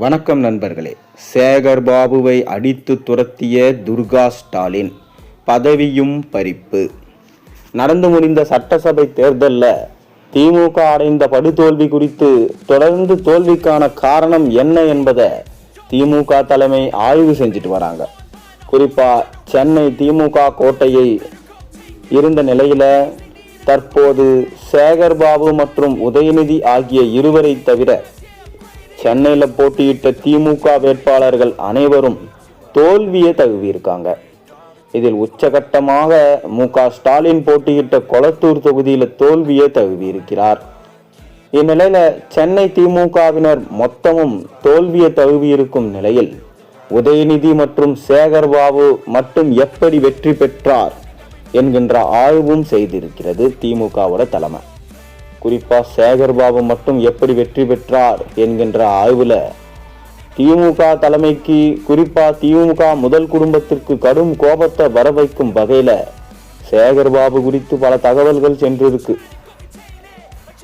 வணக்கம் நண்பர்களே. சேகர் பாபுவை அடித்து துரத்திய துர்கா ஸ்டாலின் பதவியும் பறிப்பு. நடந்து முடிந்த சட்டசபை தேர்தலில் திமுக அடைந்த படுதோல்வி குறித்து தொடர்ந்து தோல்விக்கான காரணம் என்ன என்பதை திமுக தலைமை ஆய்வு செஞ்சுட்டு வராங்க. குறிப்பா சென்னை திமுக கோட்டையை இருந்த நிலையில தற்போது சேகர் பாபு மற்றும் உதயநிதி ஆகிய இருவரை தவிர சென்னையில் போட்டியிட்ட திமுக வேட்பாளர்கள் அனைவரும் தோல்வியை தழுவியிருக்காங்க. இதில் உச்சகட்டமாக மு.க.ஸ்டாலின் போட்டியிட்ட கொளத்தூர் தொகுதியில் தோல்வியை தழுவியிருக்கிறார். இந்நிலையில சென்னை திமுகவினர் மொத்தமும் தோல்வியை தழுவியிருக்கும் நிலையில் உதயநிதி மற்றும் சேகர் பாபு மட்டும் எப்படி வெற்றி பெற்றார் என்கின்ற ஆய்வும் செய்திருக்கிறது திமுகவோட தலைமை. குறிப்பா சேகர் பாபு மட்டும் எப்படி வெற்றி பெற்றார் என்கின்ற ஆய்வுல திமுக தலைமைக்கு, குறிப்பா திமுக முதல் குடும்பத்திற்கு கடும் கோபத்தை வர வைக்கும் வகையில சேகர் பாபு குறித்து பல தகவல்கள் சென்றிருக்கு.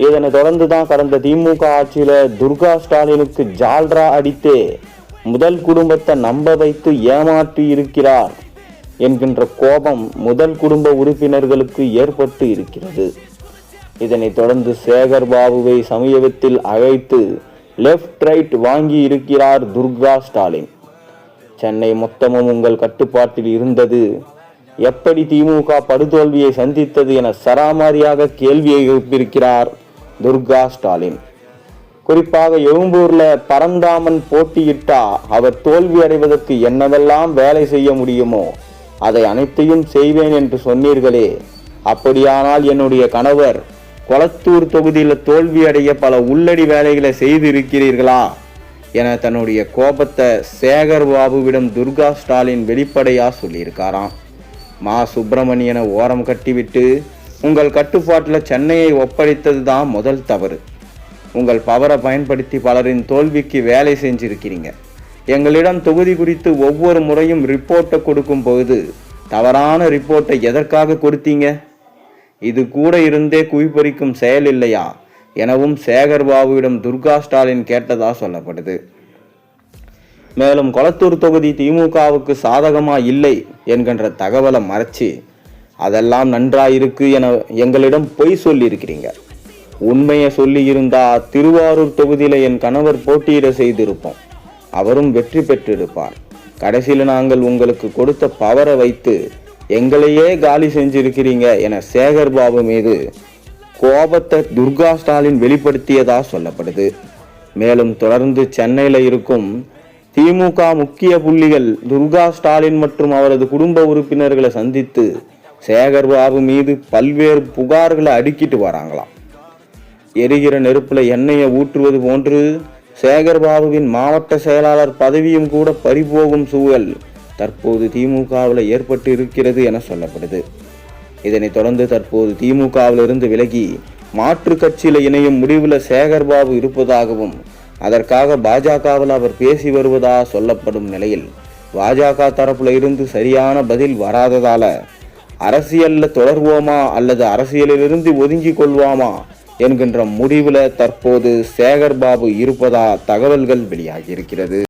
இதனை தொடர்ந்துதான் கடந்த திமுக ஆட்சியில துர்கா ஸ்டாலினுக்கு ஜால்ரா அடித்தே முதல் குடும்பத்தை நம்ப வைத்து ஏமாற்றி இருக்கிறார் என்கின்ற கோபம் முதல் குடும்ப உறுப்பினர்களுக்கு ஏற்பட்டு இருக்கிறது. இதனைத் தொடர்ந்து சேகர் பாபுவை சமீபத்தில் அழைத்து லெப்ட் ரைட் வாங்கி இருக்கிறார் துர்கா ஸ்டாலின். சென்னை மொத்தமும் உங்கள் கட்டுப்பாட்டில் இருந்தது, எப்படி திமுக படுதோல்வியை சந்தித்தது என சராமாரியாக கேள்வியை எழுப்பியிருக்கிறார் துர்கா ஸ்டாலின். குறிப்பாக எழும்பூர்ல பரந்தாமன் போட்டியிட்டா அவர் தோல்வி அடைவதற்கு என்னவெல்லாம் வேலை செய்ய முடியுமோ அதை அனைத்தையும் செய்வேன் என்று சொன்னீர்களே, அப்படியானால் என்னுடைய கணவர் கொளத்தூர் தொகுதியில் தோல்வி அடைய பல உள்ளடி வேலைகளை செய்து இருக்கிறீர்களா என தன்னுடைய கோபத்தை சேகர் பாபுவிடம் துர்கா ஸ்டாலின் வெளிப்படையா சொல்லியிருக்காராம். மா சுப்பிரமணியனை ஓரம் கட்டிவிட்டு உங்கள் கட்டுப்பாட்டில் சென்னையை ஒப்படைத்தது தான் முதல் தவறு. உங்கள் பவரை பயன்படுத்தி பலரின் தோல்விக்கு வேலை செஞ்சிருக்கிறீங்க. எங்களிடம் தொகுதி குறித்து ஒவ்வொரு முறையும் ரிப்போர்ட்டை கொடுக்கும் போது தவறான ரிப்போர்ட்டை எதற்காக கொடுத்தீங்க? இது கூட இருந்தே குவிப்பறிக்கும் செயல் இல்லையா எனவும் சேகர் பாபுவிடம் துர்கா ஸ்டாலின் கேட்டதா சொல்லப்படுது. மேலும் கொளத்தூர் தொகுதி திமுகவுக்கு சாதகமா இல்லை என்கின்ற தகவலை மறைச்சு அதெல்லாம் நன்றாயிருக்கு என எங்களிடம் பொய் சொல்லி இருக்கிறீங்க. உண்மையை சொல்லி இருந்தா திருவாரூர் தொகுதியில என் கணவர் போட்டியிட செய்திருப்போம், அவரும் வெற்றி பெற்றிருப்பார். கடைசியில் நாங்கள் உங்களுக்கு கொடுத்த பவரை வைத்து எங்களையே காலி செஞ்சிருக்கிறீங்க என சேகர் பாபு மீது கோபத்தை துர்கா ஸ்டாலின் வெளிப்படுத்தியதா சொல்லப்படுது. மேலும் தொடர்ந்து சென்னையில் இருக்கும் திமுக முக்கிய புள்ளிகள் துர்கா ஸ்டாலின் மற்றும் அவரது குடும்ப உறுப்பினர்களை சந்தித்து சேகர் பாபு மீது பல்வேறு புகார்களை அடுக்கிட்டு வராங்களாம். எரிகிற நெருப்புல எண்ணெயை ஊற்றுவது போன்று சேகர் பாபுவின் மாவட்ட செயலாளர் பதவியும் கூட பறிபோகும் சூழல் தற்போது திமுகவில் ஏற்பட்டு இருக்கிறது என சொல்லப்படுது. இதனைத் தொடர்ந்து தற்போது திமுகவிலிருந்து விலகி மாற்று கட்சியில் இணையும் முடிவில் சேகர் பாபு இருப்பதாகவும் அதற்காக பாஜகவில் அவர் பேசி வருவதாக சொல்லப்படும் நிலையில் பாஜக தரப்புல இருந்து சரியான பதில் வராததால அரசியல்ல தொடர்வோமா அல்லது அரசியலிலிருந்து ஒதுங்கி கொள்வோமா என்கின்ற முடிவில் தற்போது சேகர் பாபு இருப்பதா தகவல்கள் வெளியாகி இருக்கிறது.